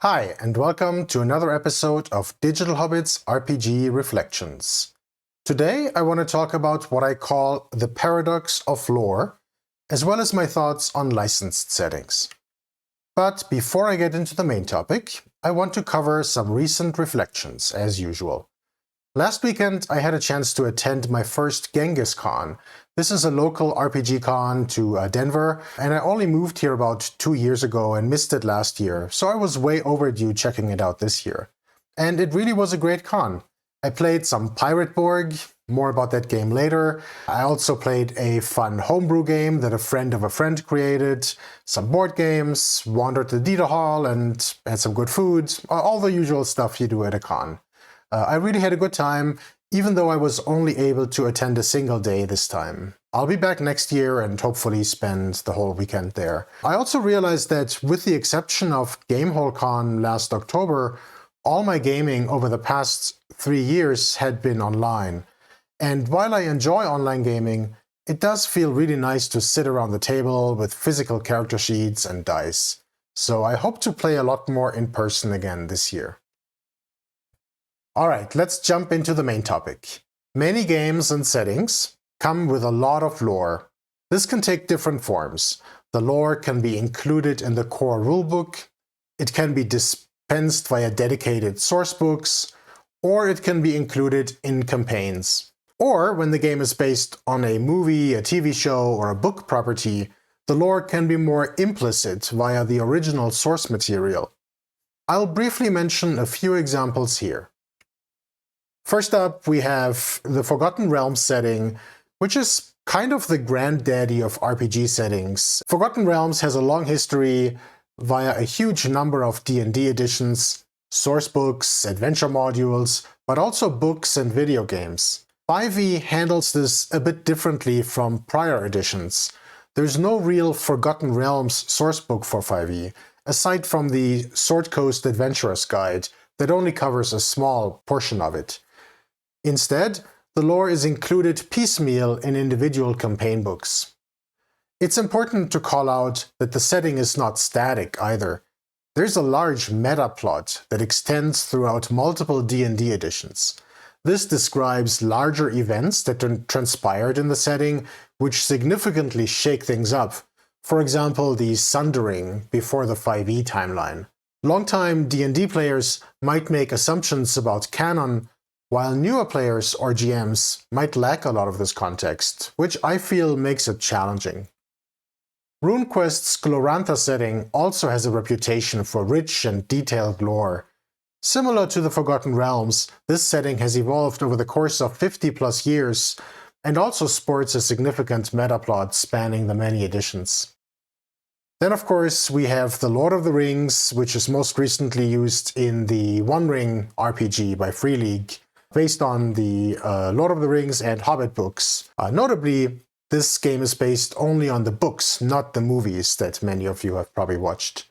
Hi, and welcome to another episode of Digital Hobbit's RPG Reflections. Today I want to talk about what I call the paradox of lore, as well as my thoughts on licensed settings. But before I get into the main topic, I want to cover some recent reflections, as usual. Last weekend I had a chance to attend my first Genghis Con. This is a local RPG con to Denver, and I only moved here about 2 years ago and missed it last year, so I was way overdue checking it out this year. And it really was a great con. I played some Pirate Borg, more about that game later. I also played a fun homebrew game that a friend of a friend created, some board games, wandered the Dita Hall and had some good food, all the usual stuff you do at a con. I really had a good time, even though I was only able to attend a single day this time. I'll be back next year and hopefully spend the whole weekend there. I also realized that with the exception of GameholeCon last October, all my gaming over the past 3 years had been online. And while I enjoy online gaming, it does feel really nice to sit around the table with physical character sheets and dice. So I hope to play a lot more in person again this year. Alright, let's jump into the main topic. Many games and settings come with a lot of lore. This can take different forms. The lore can be included in the core rulebook, it can be dispensed via dedicated sourcebooks, or it can be included in campaigns. Or, when the game is based on a movie, a TV show, or a book property, the lore can be more implicit via the original source material. I'll briefly mention a few examples here. First up, we have the Forgotten Realms setting, which is kind of the granddaddy of RPG settings. Forgotten Realms has a long history via a huge number of D&D editions, sourcebooks, adventure modules, but also books and video games. 5e handles this a bit differently from prior editions. There's no real Forgotten Realms sourcebook for 5e, aside from the Sword Coast Adventurer's Guide that only covers a small portion of it. Instead, the lore is included piecemeal in individual campaign books. It's important to call out that the setting is not static either. There's a large meta plot that extends throughout multiple D&D editions. This describes larger events that transpired in the setting, which significantly shake things up. For example, the Sundering before the 5e timeline. Longtime D&D players might make assumptions about canon, while newer players or GMs might lack a lot of this context, which I feel makes it challenging. Runequest's Glorantha setting also has a reputation for rich and detailed lore. Similar to the Forgotten Realms, this setting has evolved over the course of 50+ years, and also sports a significant metaplot spanning the many editions. Then of course we have the Lord of the Rings, which is most recently used in the One Ring RPG by Free League, based on the Lord of the Rings and Hobbit books. Notably, this game is based only on the books, not the movies that many of you have probably watched.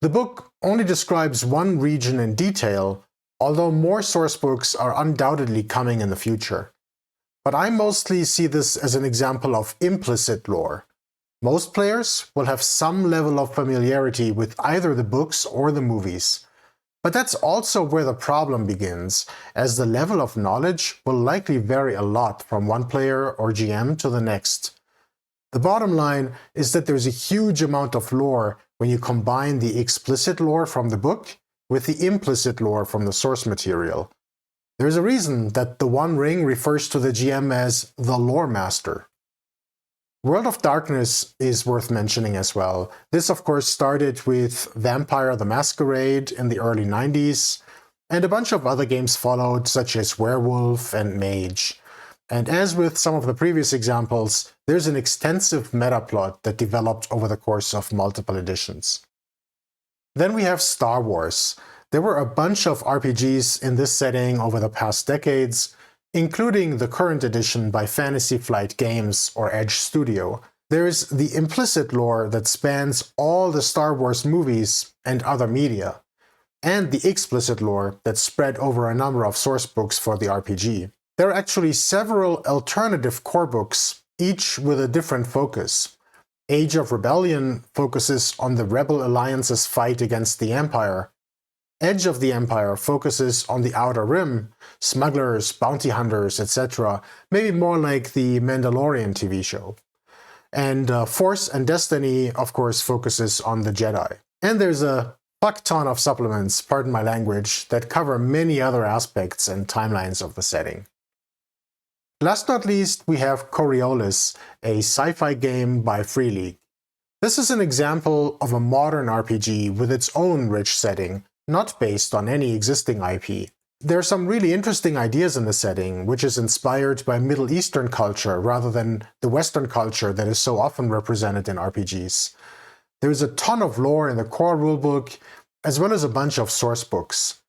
The book only describes one region in detail, although more sourcebooks are undoubtedly coming in the future. But I mostly see this as an example of implicit lore. Most players will have some level of familiarity with either the books or the movies. But that's also where the problem begins, as the level of knowledge will likely vary a lot from one player or GM to the next. The bottom line is that there's a huge amount of lore when you combine the explicit lore from the book with the implicit lore from the source material. There's a reason that the One Ring refers to the GM as the Lore Master. World of Darkness is worth mentioning as well. This of course started with Vampire the Masquerade in the early 90s, and a bunch of other games followed, such as Werewolf and Mage. And as with some of the previous examples, there's an extensive metaplot that developed over the course of multiple editions. Then we have Star Wars. There were a bunch of RPGs in this setting over the past decades, including the current edition by Fantasy Flight Games or Edge Studio. There's the implicit lore that spans all the Star Wars movies and other media, and the explicit lore that's spread over a number of source books for the RPG. There are actually several alternative core books, each with a different focus. Age of Rebellion focuses on the Rebel Alliance's fight against the Empire. Edge of the Empire focuses on the Outer Rim, smugglers, bounty hunters, etc., maybe more like the Mandalorian TV show. And Force and Destiny, of course, focuses on the Jedi. And there's a fuck ton of supplements, pardon my language, that cover many other aspects and timelines of the setting. Last not least, we have Coriolis, a sci-fi game by Free League. This is an example of a modern RPG with its own rich setting, not based on any existing IP. There are some really interesting ideas in the setting, which is inspired by Middle Eastern culture rather than the Western culture that is so often represented in RPGs. There's a ton of lore in the core rulebook, as well as a bunch of source books.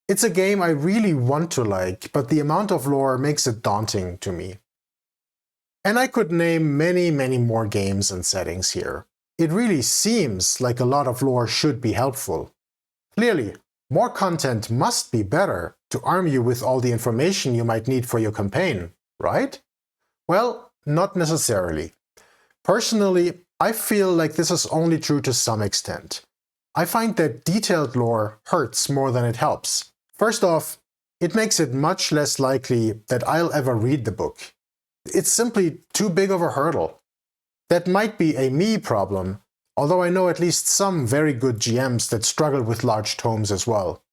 It's a game I really want to like, but the amount of lore makes it daunting to me. And I could name many more games and settings here. It really seems like a lot of lore should be helpful. Clearly, more content must be better to arm you with all the information you might need for your campaign, right? Well, not necessarily. Personally, I feel like this is only true to some extent. I find that detailed lore hurts more than it helps. First off, it makes it much less likely that I'll ever read the book. It's simply too big of a hurdle. That might be a me problem, although I know at least some very good GMs that struggle with large tomes as well.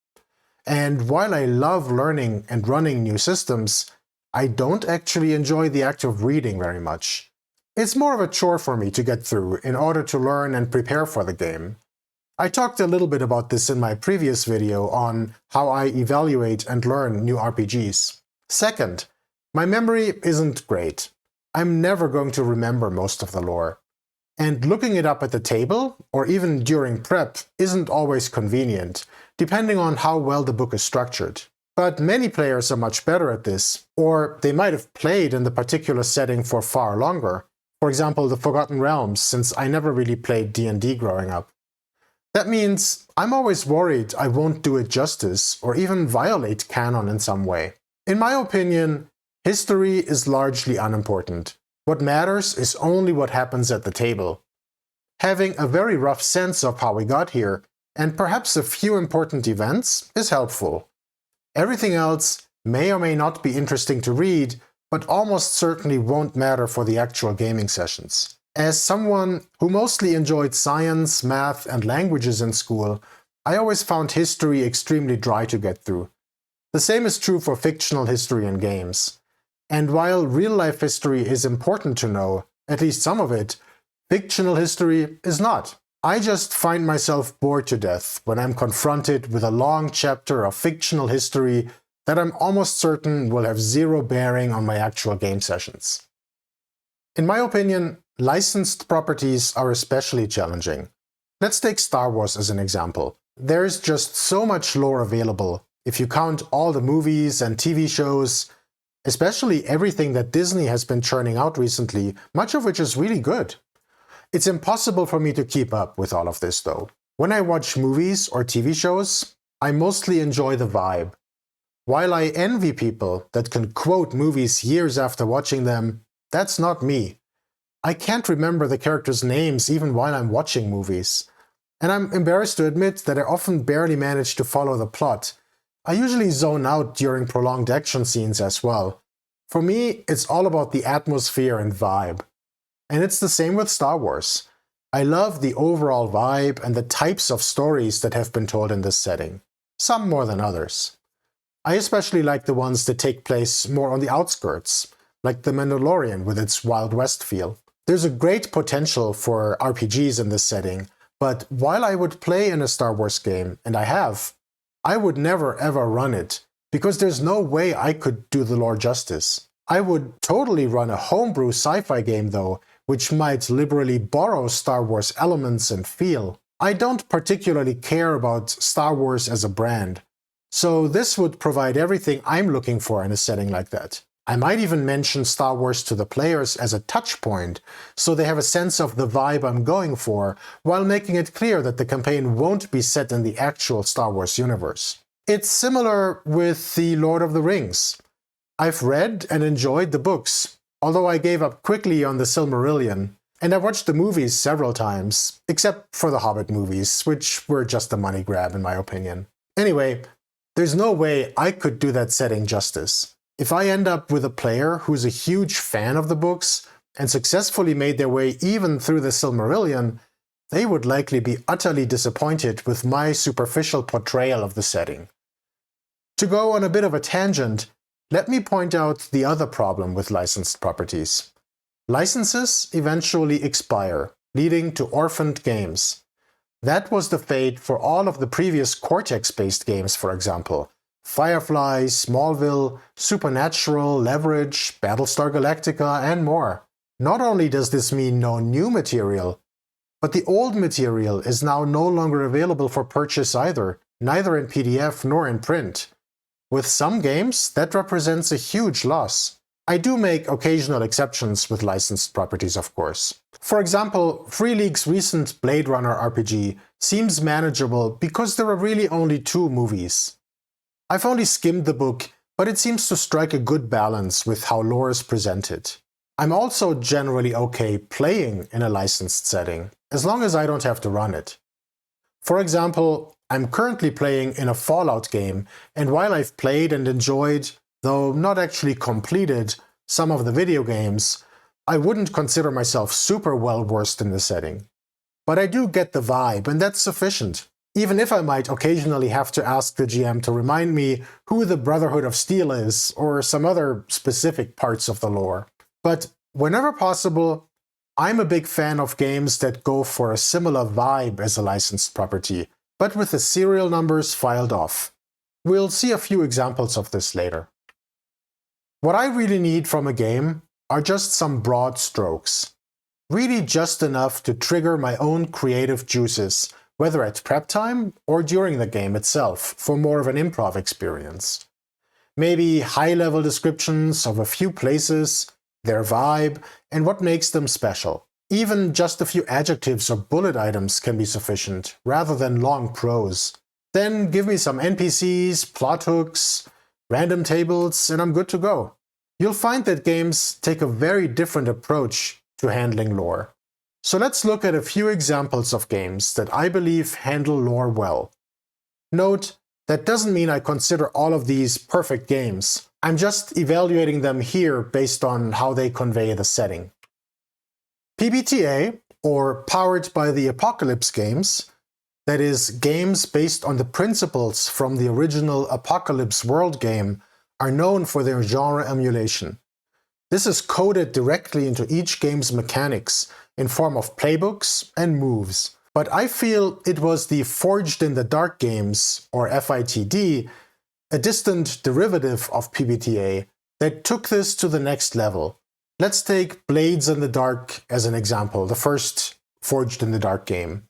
And while I love learning and running new systems, I don't actually enjoy the act of reading very much. It's more of a chore for me to get through in order to learn and prepare for the game. I talked a little bit about this in my previous video on how I evaluate and learn new RPGs. Second, my memory isn't great. I'm never going to remember most of the lore. And looking it up at the table, or even during prep, isn't always convenient, depending on how well the book is structured. But many players are much better at this, or they might have played in the particular setting for far longer. For example, the Forgotten Realms, since I never really played D&D growing up. That means I'm always worried I won't do it justice, or even violate canon in some way. In my opinion, history is largely unimportant. What matters is only what happens at the table. Having a very rough sense of how we got here, and perhaps a few important events, is helpful. Everything else may or may not be interesting to read, but almost certainly won't matter for the actual gaming sessions. As someone who mostly enjoyed science, math, and languages in school, I always found history extremely dry to get through. The same is true for fictional history in games. And while real-life history is important to know, at least some of it, fictional history is not. I just find myself bored to death when I'm confronted with a long chapter of fictional history that I'm almost certain will have zero bearing on my actual game sessions. In my opinion, licensed properties are especially challenging. Let's take Star Wars as an example. There's just so much lore available, if you count all the movies and TV shows, especially everything that Disney has been churning out recently, much of which is really good. It's impossible for me to keep up with all of this though. When I watch movies or TV shows, I mostly enjoy the vibe. While I envy people that can quote movies years after watching them, that's not me. I can't remember the characters' names even while I'm watching movies. And I'm embarrassed to admit that I often barely manage to follow the plot. I usually zone out during prolonged action scenes as well. For me, it's all about the atmosphere and vibe. And it's the same with Star Wars. I love the overall vibe and the types of stories that have been told in this setting. Some more than others. I especially like the ones that take place more on the outskirts, like The Mandalorian with its Wild West feel. There's a great potential for RPGs in this setting, but while I would play in a Star Wars game, and I have, I would never ever run it, because there's no way I could do the lore justice. I would totally run a homebrew sci-fi game though, which might liberally borrow Star Wars elements and feel. I don't particularly care about Star Wars as a brand, so this would provide everything I'm looking for in a setting like that. I might even mention Star Wars to the players as a touch point, so they have a sense of the vibe I'm going for, while making it clear that the campaign won't be set in the actual Star Wars universe. It's similar with The Lord of the Rings. I've read and enjoyed the books, although I gave up quickly on the Silmarillion, and I watched the movies several times, except for the Hobbit movies, which were just a money grab in my opinion. Anyway, there's no way I could do that setting justice. If I end up with a player who's a huge fan of the books and successfully made their way even through the Silmarillion, they would likely be utterly disappointed with my superficial portrayal of the setting. To go on a bit of a tangent, let me point out the other problem with licensed properties. Licenses eventually expire, leading to orphaned games. That was the fate for all of the previous Cortex-based games, for example. Firefly, Smallville, Supernatural, Leverage, Battlestar Galactica, and more. Not only does this mean no new material, but the old material is now no longer available for purchase either, neither in PDF nor in print. With some games, that represents a huge loss. I do make occasional exceptions with licensed properties, of course. For example, Free League's recent Blade Runner RPG seems manageable because there are really only 2 movies. I've only skimmed the book, but it seems to strike a good balance with how lore is presented. I'm also generally okay playing in a licensed setting, as long as I don't have to run it. For example, I'm currently playing in a Fallout game, and while I've played and enjoyed, though not actually completed, some of the video games, I wouldn't consider myself super well versed in the setting. But I do get the vibe, and that's sufficient. Even if I might occasionally have to ask the GM to remind me who the Brotherhood of Steel is, or some other specific parts of the lore. But whenever possible, I'm a big fan of games that go for a similar vibe as a licensed property, but with the serial numbers filed off. We'll see a few examples of this later. What I really need from a game are just some broad strokes. Really just enough to trigger my own creative juices, whether at prep time or during the game itself, for more of an improv experience. Maybe high-level descriptions of a few places, their vibe, and what makes them special. Even just a few adjectives or bullet items can be sufficient, rather than long prose. Then give me some NPCs, plot hooks, random tables, and I'm good to go. You'll find that games take a very different approach to handling lore. So let's look at a few examples of games that I believe handle lore well. Note, that doesn't mean I consider all of these perfect games. I'm just evaluating them here based on how they convey the setting. PbtA, or Powered by the Apocalypse games, that is, games based on the principles from the original Apocalypse World game, are known for their genre emulation. This is coded directly into each game's mechanics in form of playbooks and moves. But I feel it was the Forged in the Dark games, or FITD, a distant derivative of PbtA, that took this to the next level. Let's take Blades in the Dark as an example, the first Forged in the Dark game,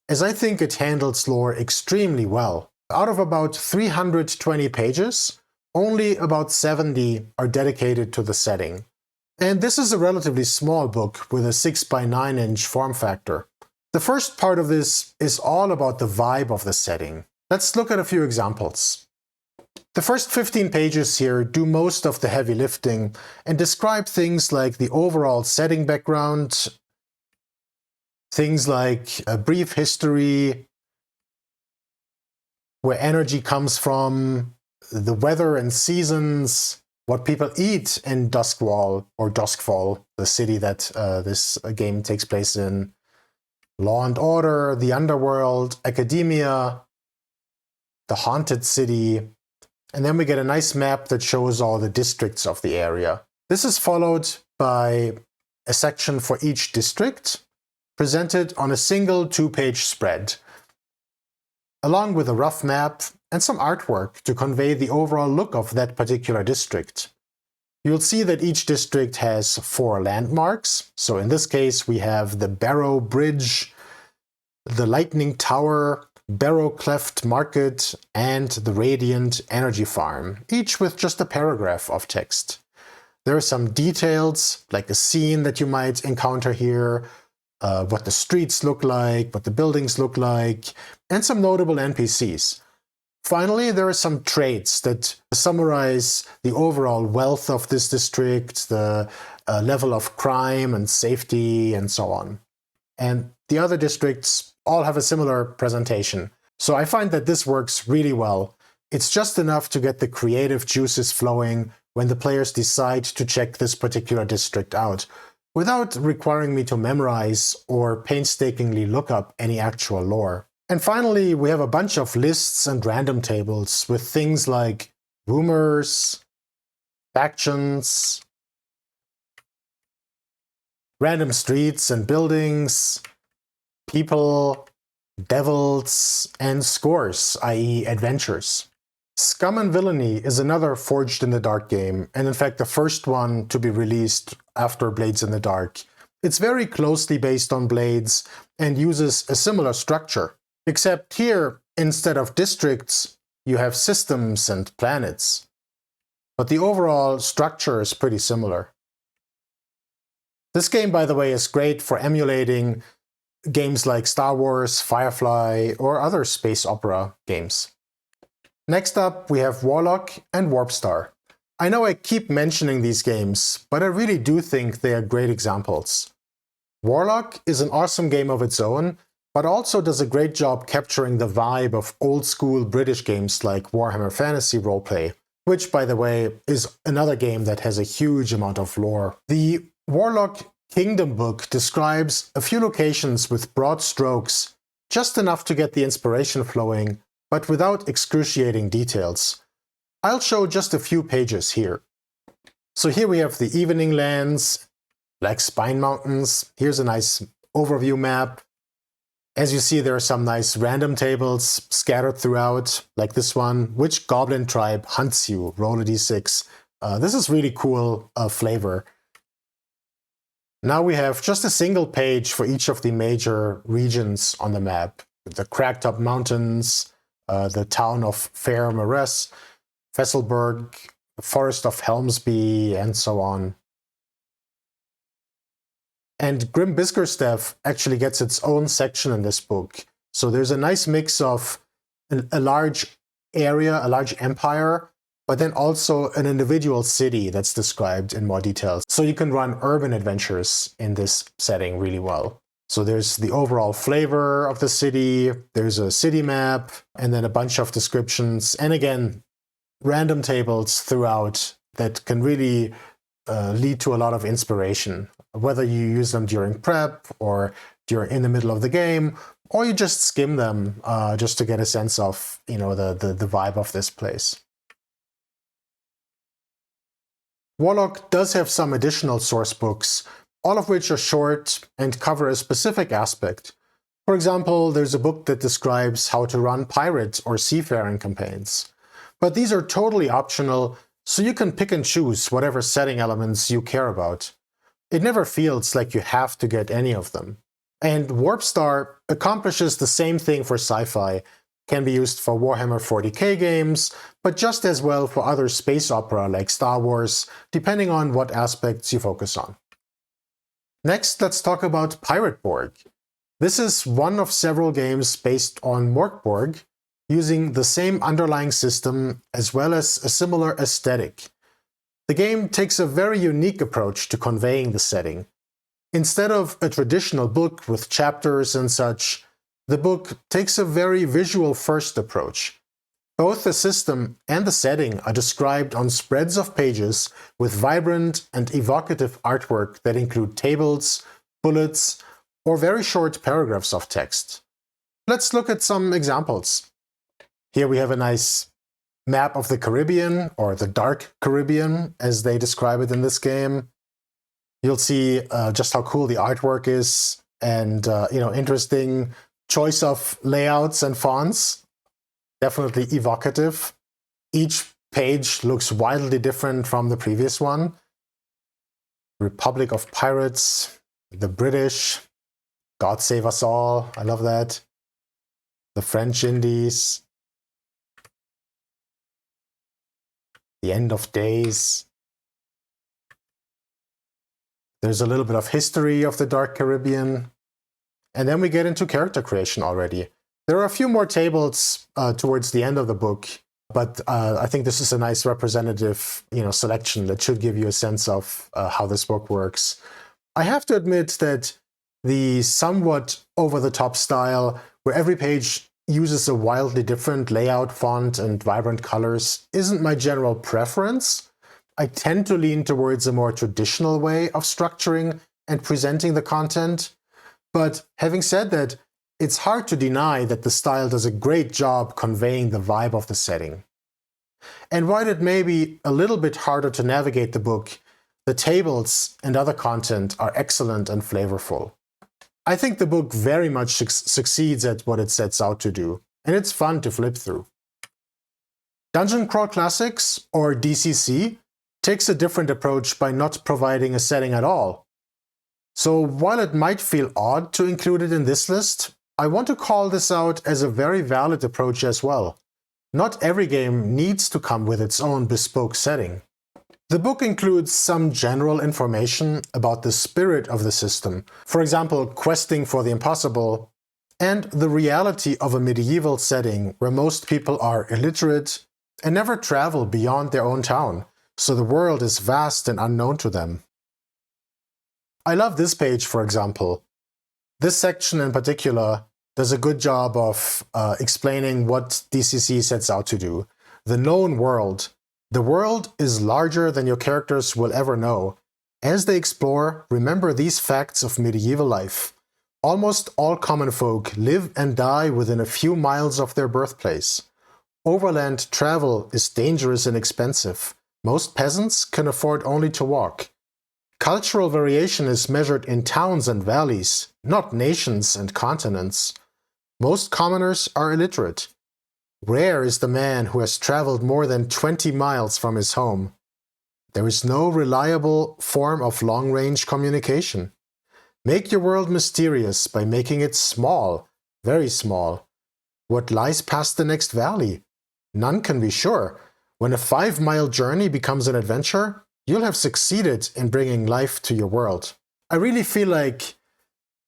as I think it handles lore extremely well. Out of about 320 pages, only about 70 are dedicated to the setting. And this is a relatively small book with a 6x9" form factor. The first part of this is all about the vibe of the setting. Let's look at a few examples. The first 15 pages here do most of the heavy lifting and describe things like the overall setting background, things like a brief history, where energy comes from, the weather and seasons, what people eat in Duskwall or Duskfall, the city that this game takes place in, law and order, the underworld, academia, the haunted city, and then we get a nice map that shows all the districts of the area. This is followed by a section for each district, presented on a single 2-page spread, along with a rough map and some artwork to convey the overall look of that particular district. You'll see that each district has 4 landmarks. So in this case, we have the Barrow Bridge, the Lightning Tower, Barrow Cleft Market, and the Radiant Energy Farm, each with just a paragraph of text. There are some details, like a scene that you might encounter here, what the streets look like, what the buildings look like, and some notable NPCs. Finally, there are some traits that summarize the overall wealth of this district, the level of crime and safety, and so on. And the other districts all have a similar presentation. So I find that this works really well. It's just enough to get the creative juices flowing when the players decide to check this particular district out, without requiring me to memorize or painstakingly look up any actual lore. And finally, we have a bunch of lists and random tables with things like rumors, factions, random streets and buildings, people, devils, and scores, i.e. adventures. Scum and Villainy is another Forged in the Dark game, and in fact the first one to be released after Blades in the Dark. It's very closely based on Blades and uses a similar structure, except here, instead of districts, you have systems and planets. But the overall structure is pretty similar. This game, by the way, is great for emulating games like Star Wars, Firefly, or other space opera games. Next up, we have Warlock and Warpstar. I know I keep mentioning these games, but I really do think they are great examples. Warlock is an awesome game of its own, but also does a great job capturing the vibe of old-school British games like Warhammer Fantasy Roleplay, which, by the way, is another game that has a huge amount of lore. The Warlock Kingdom book describes a few locations with broad strokes, just enough to get the inspiration flowing, but without excruciating details. I'll show just a few pages here. So here we have the Evening Lands, Black Spine Mountains. Here's a nice overview map. As you see, there are some nice random tables scattered throughout, like this one. Which goblin tribe hunts you? Roll a d6. This is really cool flavor. Now we have just a single page for each of the major regions on the map. The Cragtop Mountains, the town of Fair Maress, Fesselberg, the Forest of Helmsby, and so on. And Grim Biskerstaff actually gets its own section in this book. So there's a nice mix of a large area, a large empire, but then also an individual city that's described in more detail. So you can run urban adventures in this setting really well. So there's the overall flavor of the city, there's a city map, and then a bunch of descriptions. And again, random tables throughout that can really lead to a lot of inspiration, whether you use them during prep or during in the middle of the game, or you just skim them just to get a sense of, you know, the vibe of this place. Warlock does have some additional source books, all of which are short and cover a specific aspect. For example, there's a book that describes how to run pirate or seafaring campaigns. But these are totally optional, so you can pick and choose whatever setting elements you care about. It never feels like you have to get any of them. And Warpstar accomplishes the same thing for sci-fi, can be used for Warhammer 40k games, but just as well for other space opera like Star Wars, depending on what aspects you focus on. Next, let's talk about Pirate Borg. This is one of several games based on Borg, using the same underlying system as well as a similar aesthetic. The game takes a very unique approach to conveying the setting. Instead of a traditional book with chapters and such, the book takes a very visual-first approach. Both the system and the setting are described on spreads of pages with vibrant and evocative artwork that include tables, bullets, or very short paragraphs of text. Let's look at some examples. Here we have a nice map of the Caribbean, or the Dark Caribbean, as they describe it in this game. You'll see just how cool the artwork is, and interesting choice of layouts and fonts. Definitely evocative. Each page looks wildly different from the previous one. Republic of Pirates, the British, God Save Us All, I love that. The French Indies, the End of Days. There's a little bit of history of the Dark Caribbean. And then we get into character creation already. There are a few more tables towards the end of the book, but I think this is a nice representative selection that should give you a sense of how this book works. I have to admit that the somewhat over-the-top style, where every page uses a wildly different layout, font, and vibrant colors isn't my general preference. I tend to lean towards a more traditional way of structuring and presenting the content. But having said that, it's hard to deny that the style does a great job conveying the vibe of the setting. And while it may be a little bit harder to navigate the book, the tables and other content are excellent and flavorful. I think the book very much succeeds at what it sets out to do, and it's fun to flip through. Dungeon Crawl Classics, or DCC, takes a different approach by not providing a setting at all. So while it might feel odd to include it in this list, I want to call this out as a very valid approach as well. Not every game needs to come with its own bespoke setting. The book includes some general information about the spirit of the system, for example, questing for the impossible, and the reality of a medieval setting where most people are illiterate and never travel beyond their own town, so the world is vast and unknown to them. I love this page, for example. This section in particular does a good job of explaining what DCC sets out to do. The known world. The world is larger than your characters will ever know. As they explore, remember these facts of medieval life. Almost all common folk live and die within a few miles of their birthplace. Overland travel is dangerous and expensive. Most peasants can afford only to walk. Cultural variation is measured in towns and valleys, not nations and continents. Most commoners are illiterate. Rare is the man who has traveled more than 20 miles from his home. There is no reliable form of long-range communication. Make your world mysterious by making it small, very small. What lies past the next valley? None can be sure. When a 5-mile journey becomes an adventure, you'll have succeeded in bringing life to your world. I really feel like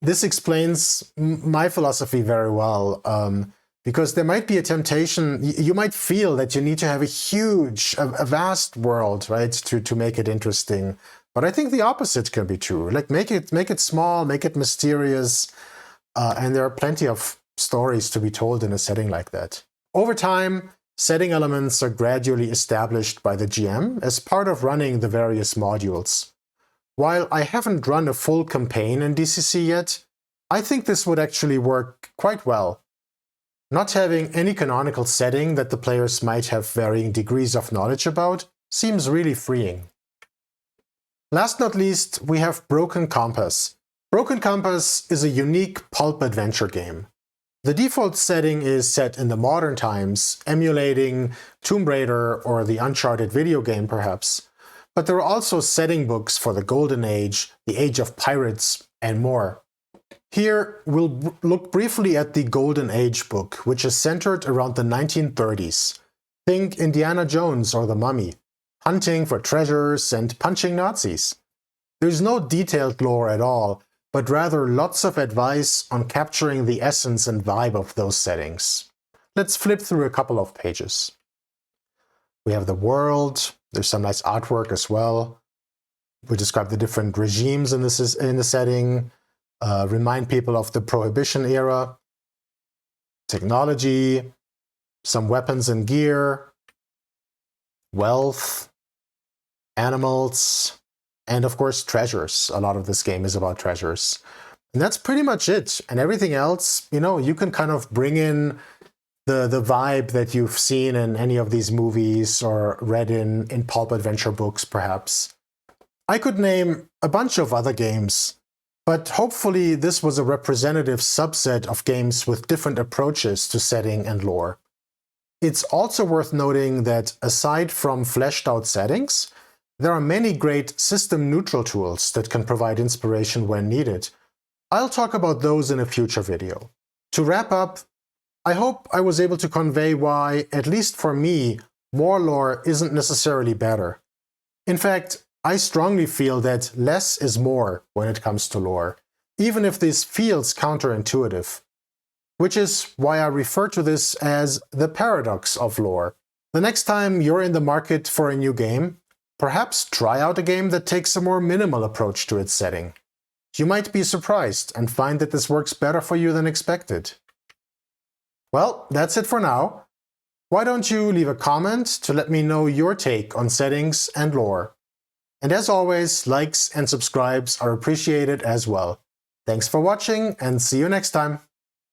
this explains my philosophy very well. Because there might be a temptation, you might feel that you need to have a vast world, right, to make it interesting. But I think the opposite can be true. Like make it small, make it mysterious, and there are plenty of stories to be told in a setting like that. Over time, setting elements are gradually established by the GM as part of running the various modules. While I haven't run a full campaign in DCC yet, I think this would actually work quite well. Not having any canonical setting that the players might have varying degrees of knowledge about seems really freeing. Last not least, we have Broken Compass. Broken Compass is a unique pulp adventure game. The default setting is set in the modern times, emulating Tomb Raider or the Uncharted video game perhaps, but there are also setting books for the Golden Age, the Age of Pirates, and more. Here, we'll look briefly at the Golden Age book, which is centered around the 1930s. Think Indiana Jones or the Mummy, hunting for treasures and punching Nazis. There's no detailed lore at all, but rather lots of advice on capturing the essence and vibe of those settings. Let's flip through a couple of pages. We have the world, there's some nice artwork as well. We describe the different regimes in the setting. Remind people of the Prohibition era, technology, some weapons and gear, wealth, animals, and of course treasures. A lot of this game is about treasures. And that's pretty much it. And everything else, you can kind of bring in the vibe that you've seen in any of these movies or read in pulp adventure books, perhaps. I could name a bunch of other games, but hopefully this was a representative subset of games with different approaches to setting and lore. It's also worth noting that aside from fleshed out settings, there are many great system-neutral tools that can provide inspiration when needed. I'll talk about those in a future video. To wrap up, I hope I was able to convey why, at least for me, more lore isn't necessarily better. In fact, I strongly feel that less is more when it comes to lore, even if this feels counterintuitive. Which is why I refer to this as the paradox of lore. The next time you're in the market for a new game, perhaps try out a game that takes a more minimal approach to its setting. You might be surprised and find that this works better for you than expected. Well, that's it for now. Why don't you leave a comment to let me know your take on settings and lore? And as always, likes and subscribes are appreciated as well. Thanks for watching and see you next time!